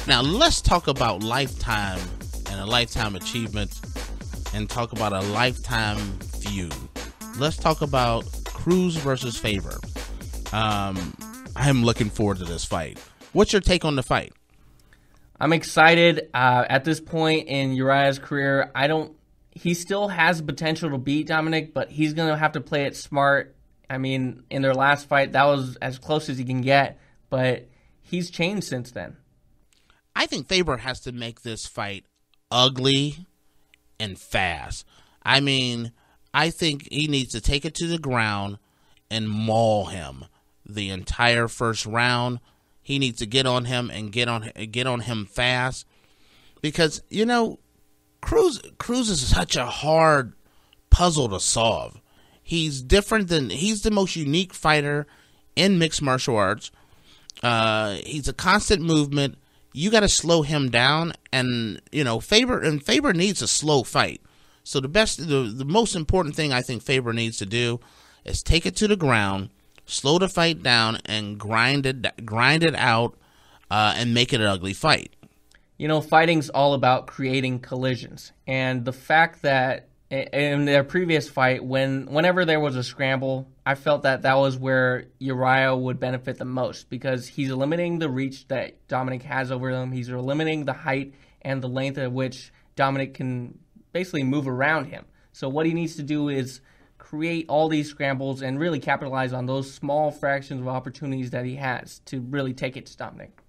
Now, let's talk about lifetime and a lifetime achievement and talk about a lifetime feud. Let's talk about Cruz versus Faber. I'm looking forward to this fight. What's your take on the fight? I'm excited. At this point in Urijah's career, he still has potential to beat Dominick, but he's going to have to play it smart. I mean, in their last fight, that was as close as he can get, but he's changed since then. I think Faber has to make this fight ugly and fast. I mean, I think he needs to take it to the ground and maul him the entire first round. He needs to get on him and get on him fast, because Cruz is such a hard puzzle to solve. He's the most unique fighter in mixed martial arts. He's a constant movement. You got to slow him down, and Faber needs a slow fight. So the most important thing I think Faber needs to do is take it to the ground, slow the fight down, and grind it out, and make it an ugly fight. Fighting's all about creating collisions, and the fact that in their previous fight, whenever there was a scramble, I felt that was where Urijah would benefit the most, because he's eliminating the reach that Dominick has over him. He's eliminating the height and the length at which Dominick can basically move around him. So what he needs to do is create all these scrambles and really capitalize on those small fractions of opportunities that he has to really take it to Dominick.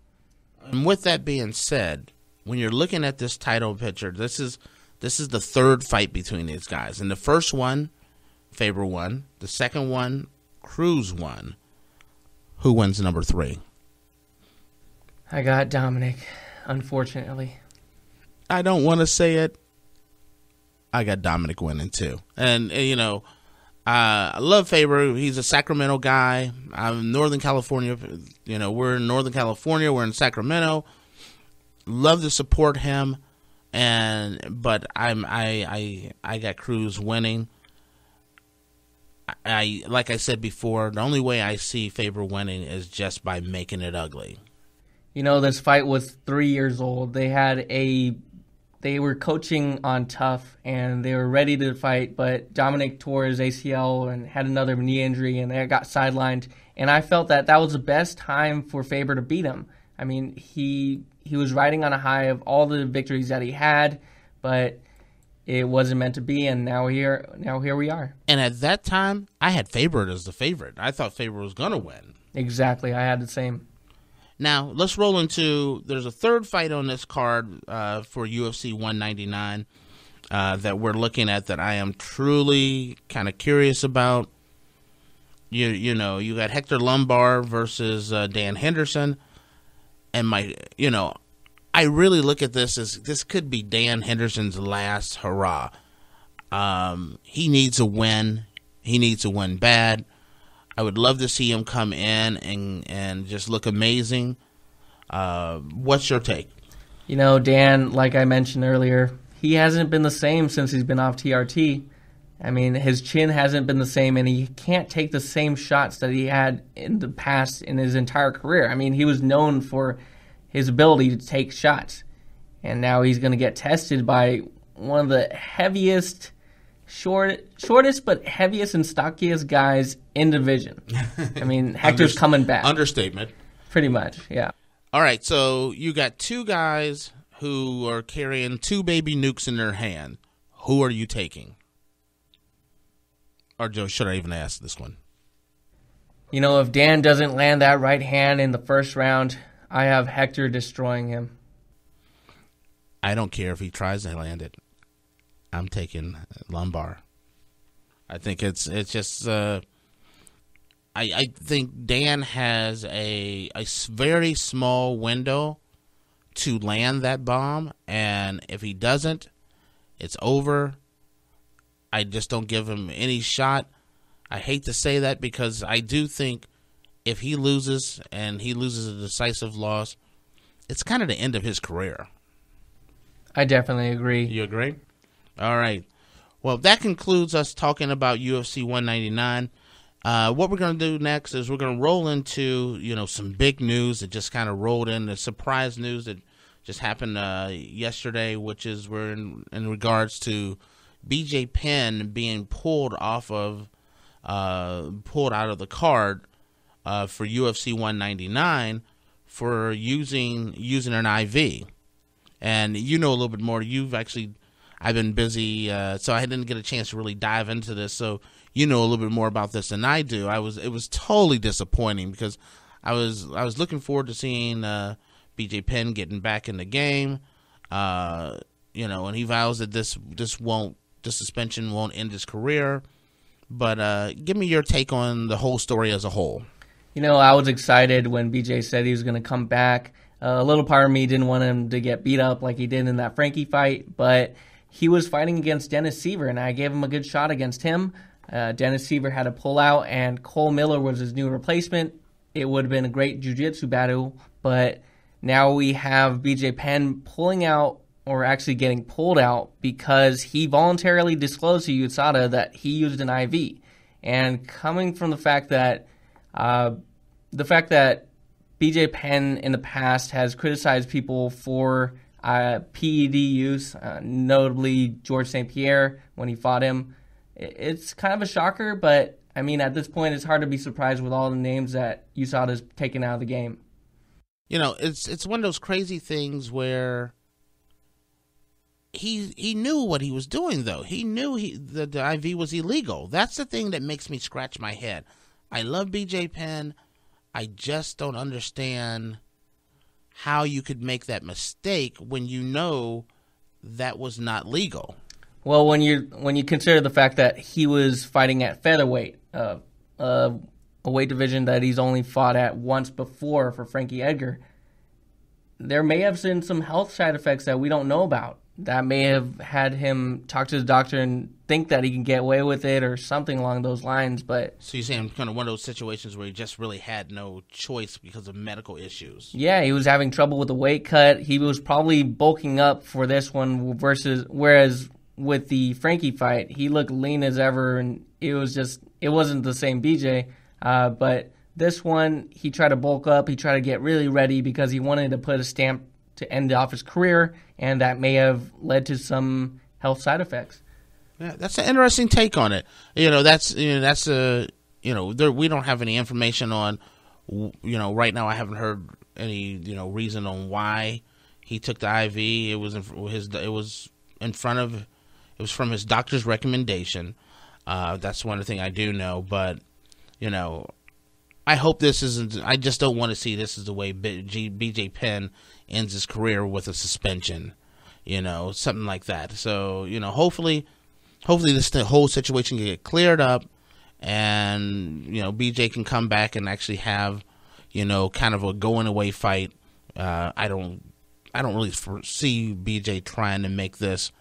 And with that being said, when you're looking at this title picture, this is the third fight between these guys. In the first one, Faber won. The second one, Cruz won. Who wins number 3? I got Dominick, unfortunately. I don't want to say it. I got Dominick winning too. And, I love Faber. He's a Sacramento guy. I'm in Northern California. We're in Northern California. We're in Sacramento. Love to support him. But I got Cruz winning. Like I said before, the only way I see Faber winning is just by making it ugly. This fight was 3 years old. They were coaching on tough, and they were ready to fight, but Dominick tore his ACL and had another knee injury, and they got sidelined. And I felt that was the best time for Faber to beat him. I mean, he was riding on a high of all the victories that he had, but it wasn't meant to be, and now here we are. And at that time, I had Faber as the favorite. I thought Faber was going to win. Exactly. I had the same. Now, let's roll into, there's a third fight on this card for UFC 199 that we're looking at that I am truly kind of curious about. You got Hector Lombard versus Dan Henderson. And I really look at this as this could be Dan Henderson's last hurrah. He needs a win. He needs to win bad. I would love to see him come in and just look amazing. What's your take? Dan, like I mentioned earlier, he hasn't been the same since he's been off TRT. I mean, his chin hasn't been the same, and he can't take the same shots that he had in the past in his entire career. I mean, he was known for his ability to take shots, and now he's going to get tested by one of the heaviest, shortest but heaviest and stockiest guys in division. I mean, Hector's coming back. Understatement. Pretty much, yeah. All right, so you got two guys who are carrying 2 baby nukes in their hand. Who are you taking? Or should I even ask this one? If Dan doesn't land that right hand in the first round, I have Hector destroying him. I don't care if he tries to land it. I'm taking Lombard. I think it's just I think Dan has a very small window to land that bomb, and if he doesn't, it's over. I just don't give him any shot. I hate to say that because I do think if he loses and he loses a decisive loss, it's kind of the end of his career. I definitely agree. You agree? All right. Well, that concludes us talking about UFC 199. What we're going to do next is we're going to roll into, some big news that just kind of rolled in, the surprise news that just happened yesterday, which is we're in regards to BJ Penn being pulled out of the card for UFC 199 for using an IV. And you know a little bit more. I've been busy, so I didn't get a chance to really dive into this. So you know a little bit more about this than I do. It was totally disappointing because I was looking forward to seeing BJ Penn getting back in the game. And he vows that this suspension won't end his career. But give me your take on the whole story as a whole. I was excited when BJ said he was going to come back. A little part of me didn't want him to get beat up like he did in that Frankie fight, but he was fighting against Dennis Siver, and I gave him a good shot against him. Dennis Siver had a pullout, and Cole Miller was his new replacement. It would have been a great jiu-jitsu battle, but now we have BJ Penn pulling out, or actually getting pulled out, because he voluntarily disclosed to USADA that he used an IV. And coming from the fact that BJ Penn in the past has criticized people for PED use, notably George St. Pierre when he fought him. It's kind of a shocker, but at this point it's hard to be surprised with all the names that USADA's taken out of the game. It's one of those crazy things where he knew what he was doing, though. He knew the IV was illegal. That's the thing that makes me scratch my head. I love BJ Penn. I just don't understand how you could make that mistake when you know that was not legal. Well, when you consider the fact that he was fighting at featherweight, a weight division that he's only fought at once before for Frankie Edgar, there may have been some health side effects that we don't know about. That may have had him talk to the doctor and think that he can get away with it or something along those lines. But so you're saying kind of one of those situations where he just really had no choice because of medical issues. Yeah, he was having trouble with the weight cut. He was probably bulking up for this one whereas with the Frankie fight, he looked lean as ever, and it wasn't the same BJ. But this one, he tried to bulk up. He tried to get really ready because he wanted to put a stamp to end off his career, and that may have led to some health side effects. Yeah, that's an interesting take on it. We don't have any information on, right now I haven't heard any, reason on why he took the IV. It was from his doctor's recommendation. That's one thing I do know, but I hope this isn't. I just don't want to see this as the way BJ Penn ends his career with a suspension, something like that. So, hopefully the whole situation can get cleared up, and BJ can come back and actually have, kind of a going away fight. I don't really foresee BJ trying to make this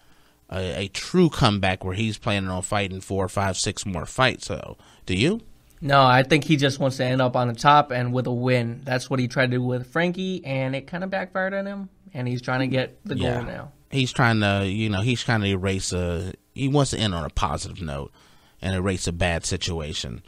a true comeback where he's planning on fighting 4, 5, 6 more fights. So, do you? No, I think he just wants to end up on the top and with a win. That's what he tried to do with Frankie, and it kind of backfired on him, and he's trying to get the goal now. He's trying to, erase he wants to end on a positive note and erase a bad situation.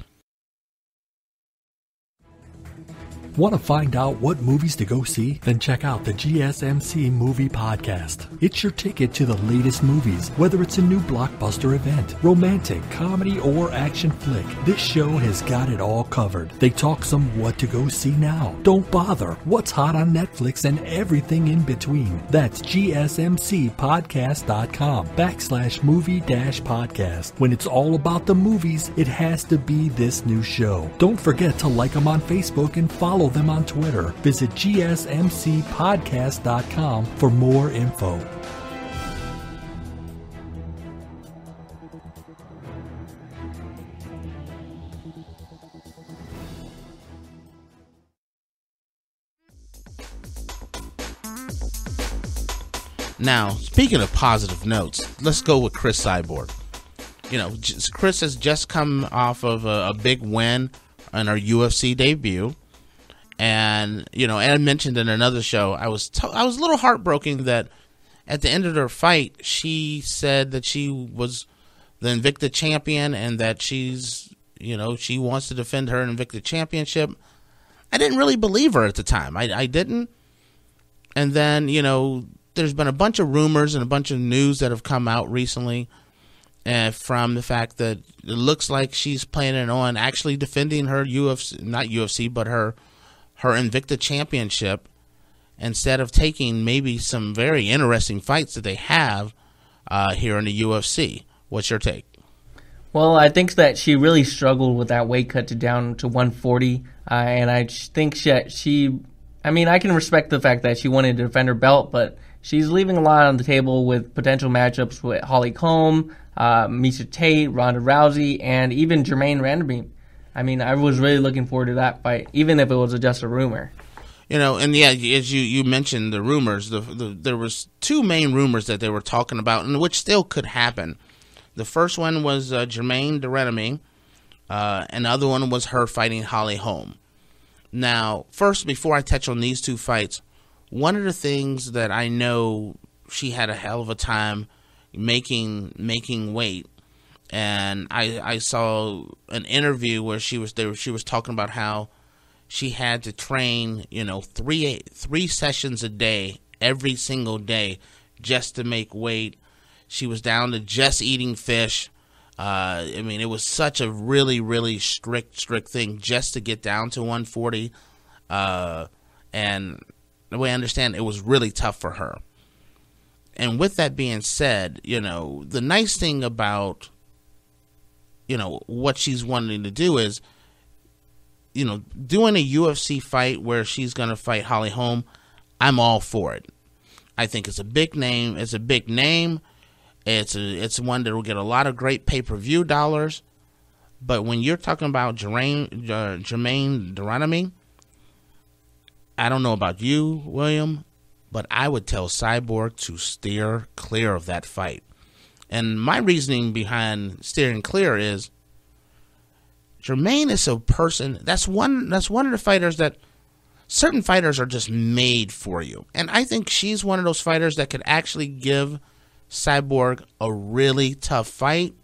Want to find out what movies to go see? Then check out the GSMC Movie Podcast. It's your ticket to the latest movies, whether it's a new blockbuster event, romantic, comedy, or action flick. This show has got it all covered. They talk some what to go see now, don't bother, what's hot on Netflix, and everything in between. That's gsmcpodcast.com/movie-podcast. When it's all about the movies, it has to be this new show. Don't forget to like them on Facebook and follow them on Twitter. Visit gsmcpodcast.com for more info. Now, speaking of positive notes, let's go with Cris Cyborg. Cris has just come off of a big win on her UFC debut. And, and I mentioned in another show, I was a little heartbroken that at the end of her fight, she said that she was the Invicta champion and that she's, she wants to defend her Invicta championship. I didn't really believe her at the time. I didn't. And then, there's been a bunch of rumors and a bunch of news that have come out recently from the fact that it looks like she's planning on actually defending her UFC, but her Invicta championship instead of taking maybe some very interesting fights that they have here in the UFC. What's your take? Well, I think that she really struggled with that weight cut down to 140, and I think I can respect the fact that she wanted to defend her belt, but she's leaving a lot on the table with potential matchups with Holm, Miesha Tate, Ronda Rousey, and even Germaine de Randamie. I was really looking forward to that fight, even if it was just a rumor. And yeah, as you mentioned the rumors, there was two main rumors that they were talking about, and which still could happen. The first one was Germaine de Randamie, and the other one was her fighting Holm. Now, first, before I touch on these two fights, one of the things that I know she had a hell of a time making weight, and I saw an interview where she was talking about how she had to train, three sessions a day, every single day, just to make weight. She was down to just eating fish. It was such a really, really strict thing just to get down to 140. And the way I understand it was really tough for her. And with that being said, the nice thing about, what she's wanting to do is, doing a UFC fight where she's going to fight Holm, I'm all for it. I think it's a big name. It's one that will get a lot of great pay-per-view dollars. But when you're talking about Germaine de Randamie, I don't know about you, William, but I would tell Cyborg to steer clear of that fight. And my reasoning behind steering clear is Germaine is a person that's one of the fighters that certain fighters are just made for you. And I think she's one of those fighters that could actually give Cyborg a really tough fight.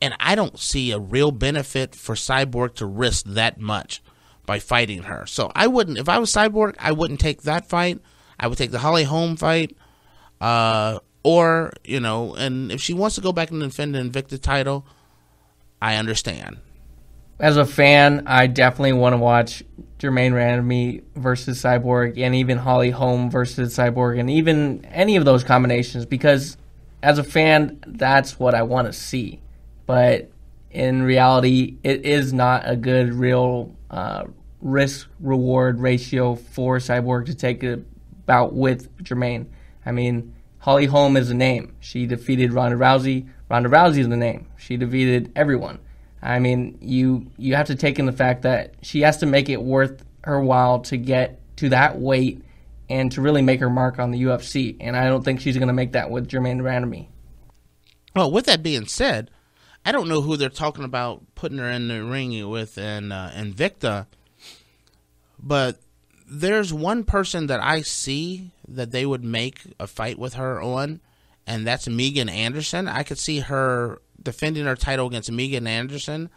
And I don't see a real benefit for Cyborg to risk that much by fighting her. So I wouldn't, if I was Cyborg, I wouldn't take that fight. I would take the Holm fight. And if she wants to go back and defend the Invicta title, I understand. As a fan, I definitely want to watch Germaine de Randamie versus Cyborg, and even Holm versus Cyborg, and even any of those combinations, because as a fan, that's what I want to see. But in reality, it is not a good real risk-reward ratio for Cyborg to take a bout with Germaine. Holm is a name. She defeated Ronda Rousey. Ronda Rousey is the name. She defeated everyone. You have to take in the fact that she has to make it worth her while to get to that weight and to really make her mark on the UFC. And I don't think she's going to make that with Germaine de Randamie. Well, with that being said, I don't know who they're talking about putting her in the ring with in Invicta, but there's one person that I see that they would make a fight with her on, and that's Megan Anderson. I could see her defending her title against Megan Anderson,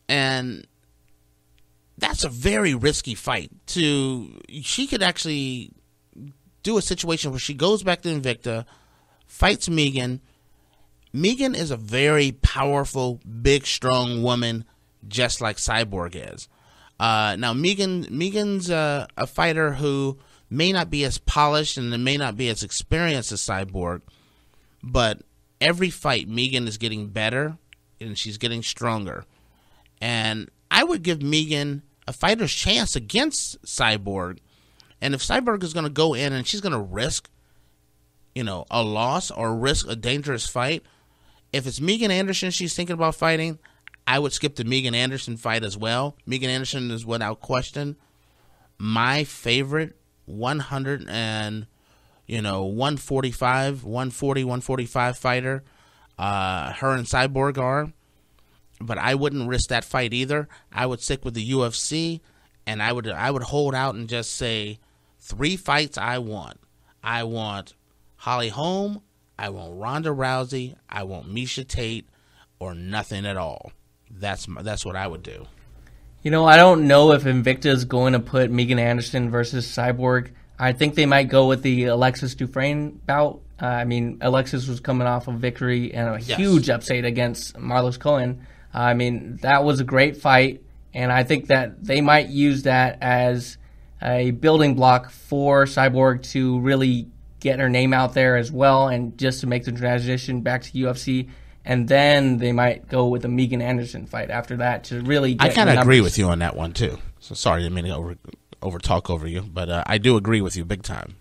and that's a very risky fight. She could actually do a situation where she goes back to Invicta, fights Megan. Megan is a very powerful, big, strong woman, just like Cyborg is. Now, Megan's a fighter who may not be as polished and may not be as experienced as Cyborg, but every fight, Megan is getting better and she's getting stronger. And I would give Megan a fighter's chance against Cyborg. And if Cyborg is going to go in and she's going to risk, a loss or risk a dangerous fight, if it's Megan Anderson she's thinking about fighting, I would skip the Megan Anderson fight as well. Megan Anderson is without question my favorite 145, 140, 145 fighter. Her and Cyborg are. But I wouldn't risk that fight either. I would stick with the UFC, and I would hold out and just say 3 fights I want. I want Holm, I want Ronda Rousey, I want Miesha Tate, or nothing at all. That's what I would do. You know, I don't know if Invicta is going to put Megan Anderson versus Cyborg. I think they might go with the Alexis Dufresne bout. I mean, Alexis was coming off a victory and a huge upset against Marlos Cohen. I mean, that was a great fight, and I think that they might use that as a building block for Cyborg to really get her name out there as well, and just to make the transition back to UFC. And then they might go with a Megan Anderson fight after that to really get I kind of agree with you on that one, too. So sorry, I didn't mean to over talk over you, but I do agree with you big time.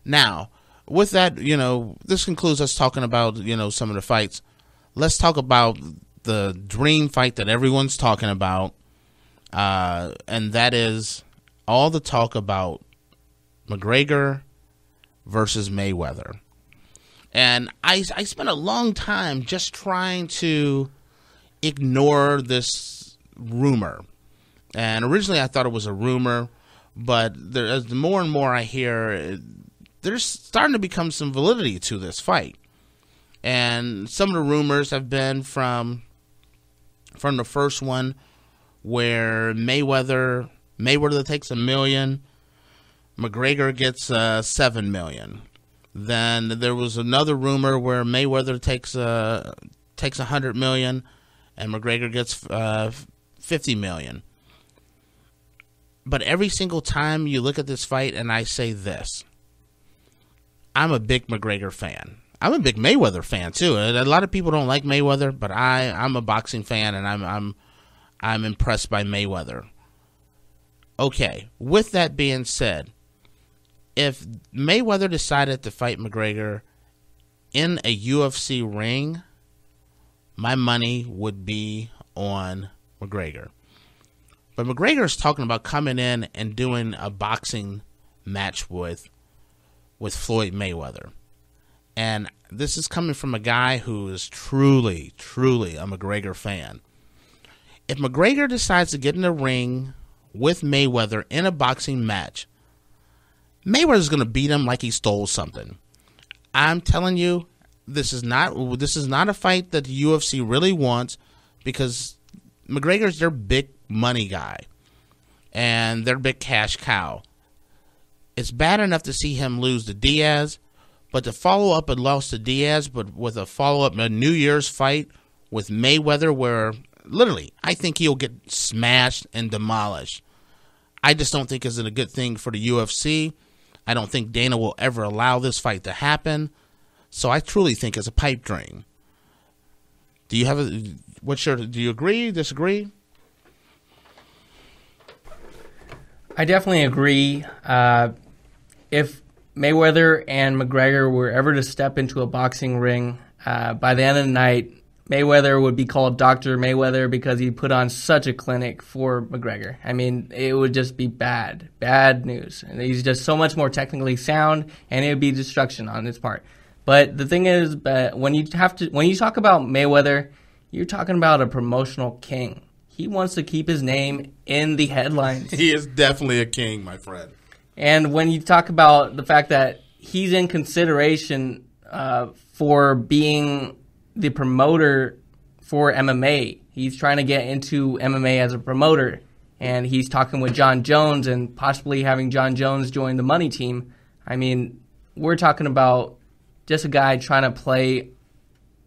Now, with that, this concludes us talking about, some of the fights. Let's talk about the dream fight that everyone's talking about, and that is all the talk about McGregor versus Mayweather. And I spent a long time just trying to ignore this rumor. And originally I thought it was a rumor, but as the more and more I hear, there's starting to become some validity to this fight. And some of the rumors have been from the first one where Mayweather takes $1 million, McGregor gets $7 million. Then there was another rumor where Mayweather takes $100 million and McGregor gets $50 million. But every single time you look at this fight, and I say this, I'm a big McGregor fan. I'm a big Mayweather fan too. A lot of people don't like Mayweather, but I'm a boxing fan, and I'm impressed by Mayweather. Okay, with that being said, if Mayweather decided to fight McGregor in a UFC ring, my money would be on McGregor. But McGregor is talking about coming in and doing a boxing match with Floyd Mayweather. And this is coming from a guy who is truly, truly a McGregor fan. If McGregor decides to get in the ring with Mayweather in a boxing match, Mayweather's going to beat him like he stole something. I'm telling you, this is not a fight that the UFC really wants, because McGregor's their big money guy and their big cash cow. It's bad enough to see him lose to Diaz, but to follow up a loss to Diaz, but with a follow-up, a New Year's fight with Mayweather, where literally I think he'll get smashed and demolished. I just don't think it's a good thing for the UFC. I don't think Dana will ever allow this fight to happen. So I truly think it's a pipe dream. Do you do you agree, disagree? I definitely agree. If Mayweather and McGregor were ever to step into a boxing ring, by the end of the night, Mayweather would be called Dr. Mayweather because he put on such a clinic for McGregor. I mean, it would just be bad news. And he's just so much more technically sound, and it would be destruction on his part. But the thing is, when you talk about Mayweather, you're talking about a promotional king. He wants to keep his name in the headlines. He is definitely a king, my friend. And when you talk about the fact that he's in consideration for being the promoter for MMA, he's trying to get into MMA as a promoter, and he's talking with John Jones and possibly having John Jones join the money team. I mean, we're talking about just a guy trying to play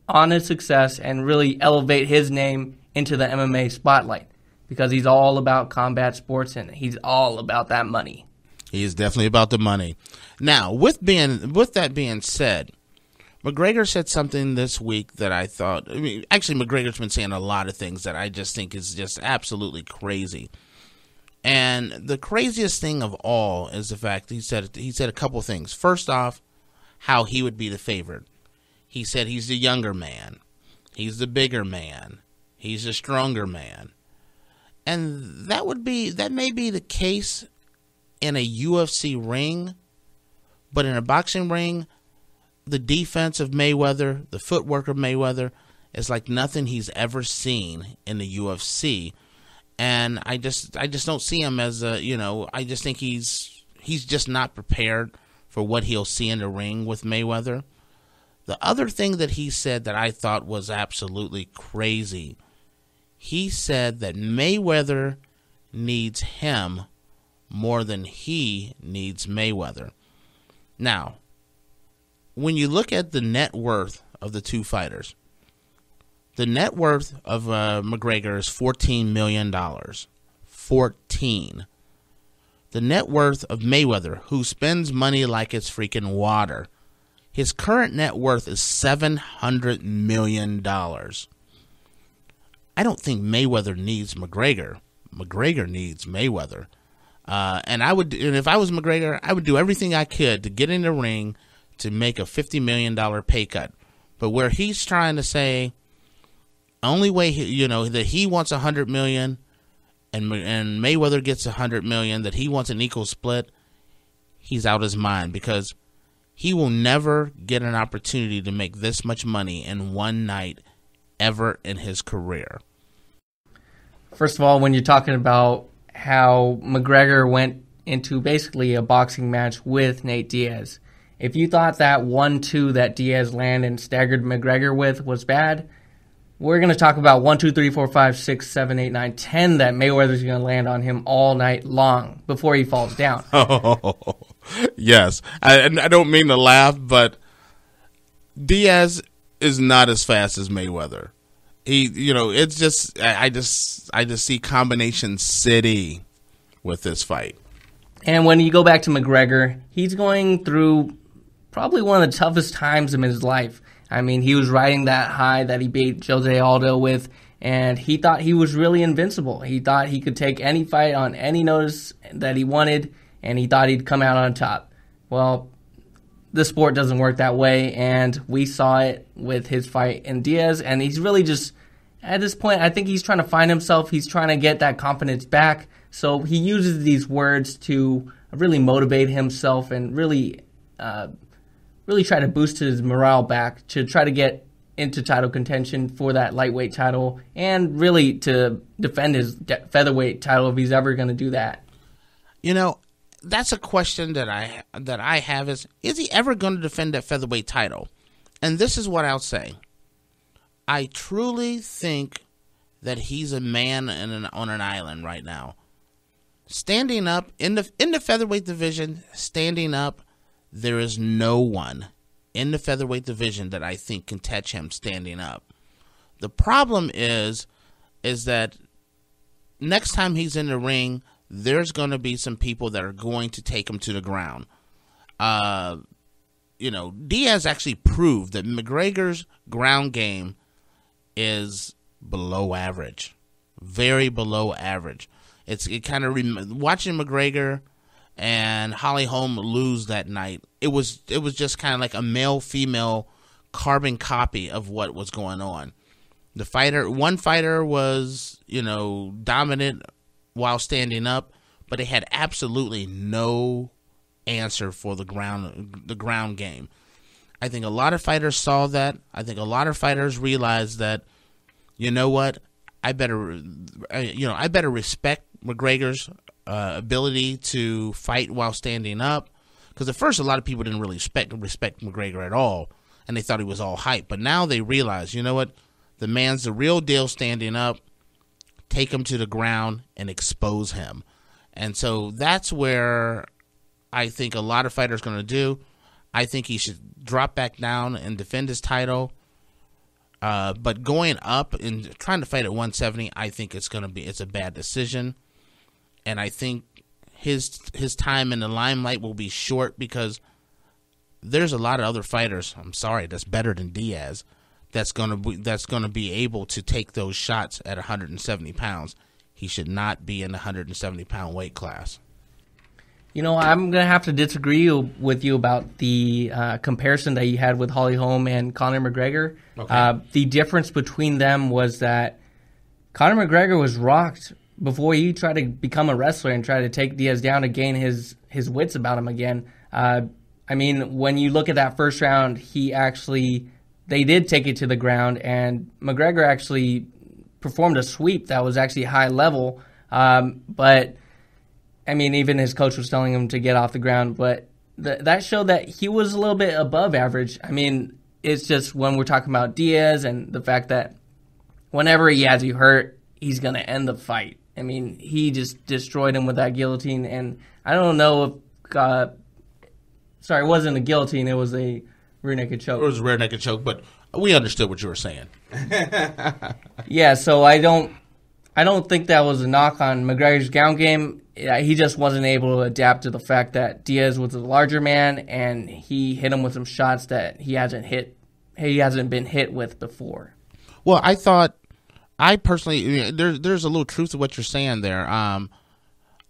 on his success and really elevate his name into the MMA spotlight, because he's all about combat sports and he's all about that money. He is definitely about the money. Now, with that being said, McGregor said something this week that I thought, actually McGregor's been saying a lot of things that I just think is just absolutely crazy. And the craziest thing of all is the fact he said a couple things. First off, how he would be the favorite. He said he's the younger man. He's the bigger man. He's the stronger man. And that may be the case in a UFC ring, but in a boxing ring, the defense of Mayweather, the footwork of Mayweather, is like nothing he's ever seen in the UFC. And I just don't see him as I just think he's just not prepared for what he'll see in the ring with Mayweather. The other thing that he said that I thought was absolutely crazy, he said that Mayweather needs him more than he needs Mayweather. Now, when you look at the net worth of the two fighters, the net worth of McGregor is $14 million. 14. The net worth of Mayweather, who spends money like it's freaking water, his current net worth is $700 million. I don't think Mayweather needs McGregor. McGregor needs Mayweather. And if I was McGregor, I would do everything I could to get in the ring to make a $50 million pay cut. But where he's trying to say, only way that he wants $100 million and Mayweather gets $100 million, that he wants an equal split, he's out his mind, because he will never get an opportunity to make this much money in one night ever in his career. First of all, when you're talking about how McGregor went into basically a boxing match with Nate Diaz, if you thought that 1-2 that Diaz landed and staggered McGregor with was bad, we're going to talk about 1, 2, 3, 4, 5, 6, 7, 8, 9, 10 that Mayweather's going to land on him all night long before he falls down. Oh, yes. I don't mean to laugh, but Diaz is not as fast as Mayweather. It's just I just see combination city with this fight. And when you go back to McGregor, he's going through probably one of the toughest times in his life. I mean, he was riding that high that he beat Jose Aldo with, and he thought he was really invincible. He thought he could take any fight on any notice that he wanted, and he thought he'd come out on top. Well, the sport doesn't work that way, and we saw it with his fight in Diaz, and he's really just, at this point, I think he's trying to find himself. He's trying to get that confidence back, so he uses these words to really motivate himself and really try to boost his morale back to try to get into title contention for that lightweight title and really to defend his featherweight title if he's ever going to do that. That's a question that I have is he ever going to defend that featherweight title? And this is what I'll say. I truly think that he's a man on an island right now. Standing up in the featherweight division, standing up, there is no one in the featherweight division that I think can touch him standing up. The problem is that next time he's in the ring, there's going to be some people that are going to take him to the ground. Diaz actually proved that McGregor's ground game is below average, very below average. It kind of watching McGregor and Holm lose that night. It was just kind of like a male-female carbon copy of what was going on. One fighter was, dominant while standing up, but they had absolutely no answer for the ground game. I think a lot of fighters saw that. I think a lot of fighters realized that, you know what, I better respect McGregor's ability to fight while standing up, because at first a lot of people didn't really respect McGregor at all, and they thought he was all hype. But now they realize, you know what, the man's the real deal standing up. Take him to the ground and expose him. And so that's where I think a lot of fighters are going to do. I think he should drop back down and defend his title. But going up and trying to fight at 170, I think it's a bad decision. And I think his time in the limelight will be short, because there's a lot of other fighters, that's better than Diaz, that's going to be able to take those shots at 170 pounds. He should not be in the 170-pound weight class. I'm going to have to disagree with you about the comparison that you had with Holm and Conor McGregor. Okay. The difference between them was that Conor McGregor was rocked before he tried to become a wrestler and try to take Diaz down to gain his wits about him again. When you look at that first round, they did take it to the ground, and McGregor actually performed a sweep that was actually high level. But even his coach was telling him to get off the ground. But that showed that he was a little bit above average. I mean, it's just when we're talking about Diaz and the fact that whenever he has you hurt, he's going to end the fight. I mean, he just destroyed him with that guillotine, and I don't know if sorry, it wasn't a guillotine, it was a rear naked choke. It was a rear naked choke, but we understood what you were saying. Yeah, so I don't think that was a knock on McGregor's ground game. He just wasn't able to adapt to the fact that Diaz was a larger man, and he hit him with some shots that he hasn't been hit with before. Well, I personally, there's a little truth to what you're saying there.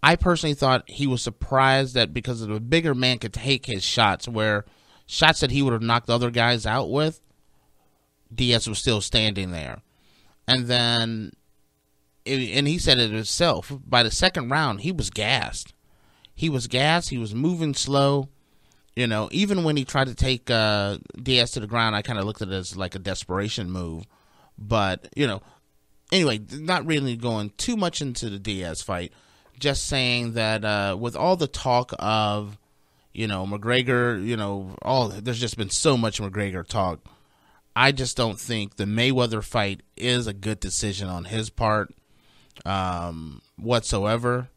I personally thought he was surprised that because of the bigger man could take his shots, where shots that he would have knocked other guys out with, Diaz was still standing there. And then, and he said it himself, by the second round, he was gassed. He was moving slow. You know, even when he tried to take Diaz to the ground, I kind of looked at it as like a desperation move. But, you know, anyway, not really going too much into the Diaz fight. Just saying that with all the talk of, you know, McGregor, you know, there's just been so much McGregor talk. I just don't think the Mayweather fight is a good decision on his part whatsoever.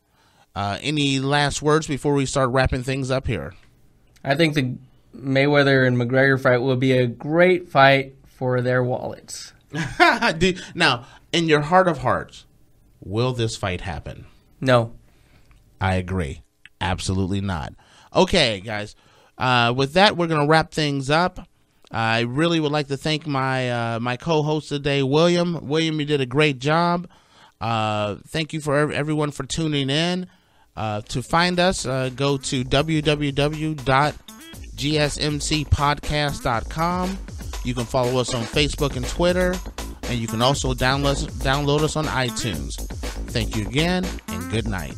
Any last words before we start wrapping things up here? I think the Mayweather and McGregor fight will be a great fight for their wallets. Now, in your heart of hearts, will this fight happen? No. I agree. Absolutely not. Okay, guys. With that, we're going to wrap things up. I really would like to thank my co-host today, William. William, you did a great job. Thank you for everyone for tuning in. To find us, go to www.gsmcpodcast.com. You can follow us on Facebook and Twitter, and you can also download us on iTunes. Thank you again, and good night.